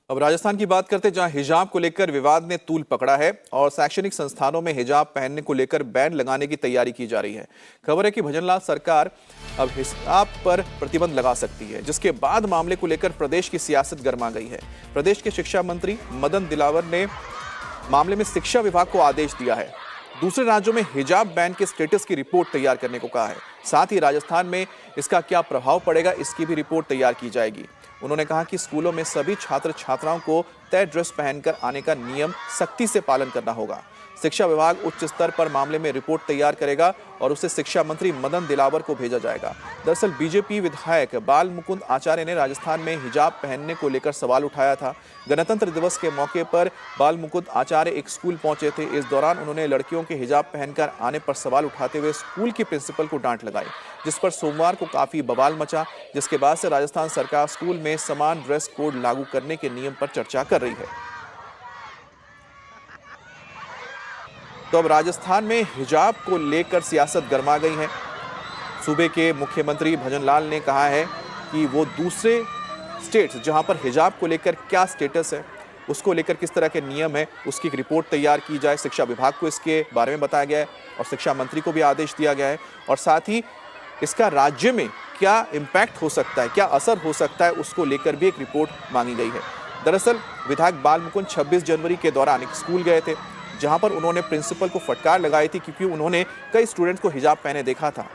अब राजस्थान की बात करते हैं, जहां हिजाब को लेकर विवाद ने तूल पकड़ा है और शैक्षणिक संस्थानों में हिजाब पहनने को लेकर बैन लगाने की तैयारी की जा रही है। खबर है कि भजनलाल सरकार अब हिजाब पर प्रतिबंध लगा सकती है, जिसके बाद मामले को लेकर प्रदेश की सियासत गर्मा गई है। प्रदेश के शिक्षा मंत्री मदन दिलावर ने मामले में शिक्षा विभाग को आदेश दिया है। दूसरे राज्यों में हिजाब बैन के स्टेटस की रिपोर्ट तैयार करने को कहा है। साथ ही राजस्थान में इसका क्या प्रभाव पड़ेगा, इसकी भी रिपोर्ट तैयार की जाएगी। उन्होंने कहा कि स्कूलों में सभी छात्र छात्राओं को तय ड्रेस पहनकर आने का नियम सख्ती से पालन करना होगा। शिक्षा विभाग उच्च स्तर पर मामले में रिपोर्ट तैयार करेगा और उसे शिक्षा मंत्री मदन दिलावर को भेजा जाएगा। दरअसल बीजेपी विधायक बाल मुकुंद आचार्य ने राजस्थान में हिजाब पहनने को लेकर सवाल उठाया था। गणतंत्र दिवस के मौके पर बाल मुकुंद आचार्य एक स्कूल पहुंचे थे। इस दौरान उन्होंने लड़कियों के हिजाब पहनकर आने पर सवाल उठाते हुए स्कूल की प्रिंसिपल को डांट लगाई, जिस पर सोमवार को काफी बवाल मचा, जिसके बाद से राजस्थान सरकार स्कूल में समान ड्रेस कोड लागू करने के नियम पर चर्चा कर रही है। तो अब राजस्थान में हिजाब को लेकर सियासत गर्मा गई है। सूबे के मुख्यमंत्री भजनलाल ने कहा है कि वो दूसरे स्टेट्स जहां पर हिजाब को लेकर क्या स्टेटस है, उसको लेकर किस तरह के नियम है, उसकी एक रिपोर्ट तैयार की जाए। शिक्षा विभाग को इसके बारे में बताया गया है और शिक्षा मंत्री को भी आदेश दिया गया है, और साथ ही इसका राज्य में क्या इम्पैक्ट हो सकता है, क्या असर हो सकता है, उसको लेकर भी एक रिपोर्ट मांगी गई है। दरअसल विधायक बाल मुकुंद 26 जनवरी के दौरान एक स्कूल गए थे, जहां पर उन्होंने प्रिंसिपल को फटकार लगाई थी, क्योंकि उन्होंने कई स्टूडेंट्स को हिजाब पहने देखा था।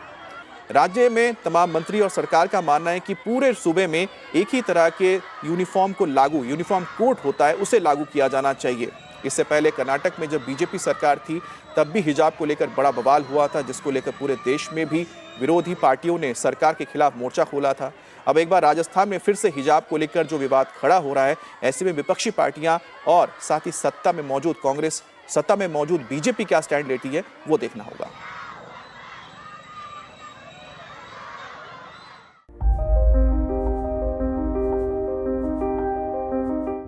राज्य में तमाम मंत्री और सरकार का मानना है कि पूरे सूबे में एक ही तरह के यूनिफॉर्म कोड होता है, उसे लागू किया जाना चाहिए। इससे पहले कर्नाटक में जब बीजेपी सरकार थी, तब भी हिजाब को लेकर बड़ा बवाल हुआ था, जिसको लेकर पूरे देश में भी विरोधी पार्टियों ने सरकार के खिलाफ मोर्चा खोला था। अब एक बार राजस्थान में फिर से हिजाब को लेकर जो विवाद खड़ा हो रहा है, ऐसे में विपक्षी पार्टियां और साथ ही सत्ता में मौजूद कांग्रेस, सत्ता में मौजूद बीजेपी क्या स्टैंड लेती है, वो देखना होगा।